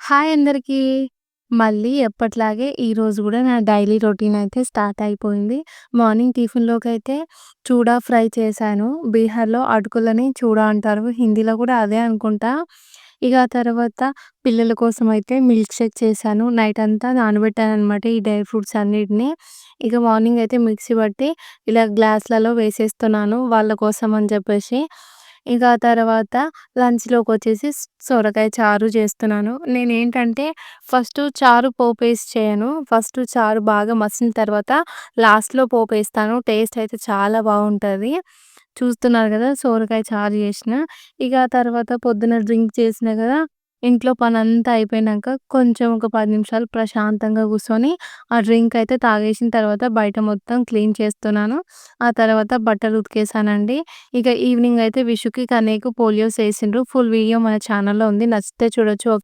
Hi అందరికీ. మళ్ళీ ఎప్పటిలాగే ఈరోజు గూడా నా డైలీ రొటీన్ అయితే స్టార్ట్ అయిపోయింది. మార్నింగ్ టిఫిన్‌లోకైతే చూడా ఫ్రై చేశాను. బీహార్‌లో అటుకులని చూడా అంటారు. హిందీలో కూడా అదే అనుకుంటా. ఇక ఆ తర్వాత పిల్లల కోసం అయితే మిల్క్ షేక్ చేశాను. నైట్ అంతా నానబెట్టాననమాట ఈ డ్రై ఫ్రూట్స్ అన్నిటిని. ఇక మార్నింగ్ అయితే మిక్సీ పట్టి ఇలా గ్లాస్‌లలో వేసేస్తున్నాను వాళ్ళ కోసం అని చెప్పేసి. ఇక ఆ తర్వాత లంచ్‌లోకొచ్చేసి సొరకాయ చారు చేస్తున్నాను. నేనేంటంటే ఫస్టు చారు పోపేసి చేయను. ఫస్టు చారు బాగా మసిలిన తర్వాత లాస్ట్‌లో పోపేస్తాను. టేస్ట్ అయితే చాలా బావుంటది. చూస్తున్నారు గదా! సోరకాయ చారు జేషిన. ఇక ఆ తర్వాత పొద్దున డ్రింక్ చేసినా గదా! ఇంట్లో పనంతా అయిపోయినంక కొంచెం ఒక 10 నిమిషాలు ప్రశాంతంగా కూర్చొని ఆ డ్రింక్ అయితే తాగేసిన తర్వాత బయట మొత్తం క్లీన్ చేస్తున్నాను. ఆ తర్వాత బట్టలు ఉతికేసానండి. ఇక ఈవినింగ్ అయితే విషుకి, కన్నయ్యకు పోలియోస్ ఏసిండ్రు. ఫుల్ వీడియో మన ఛానల్‌లో ఉంది. నచ్చితే చూడొచ్చు.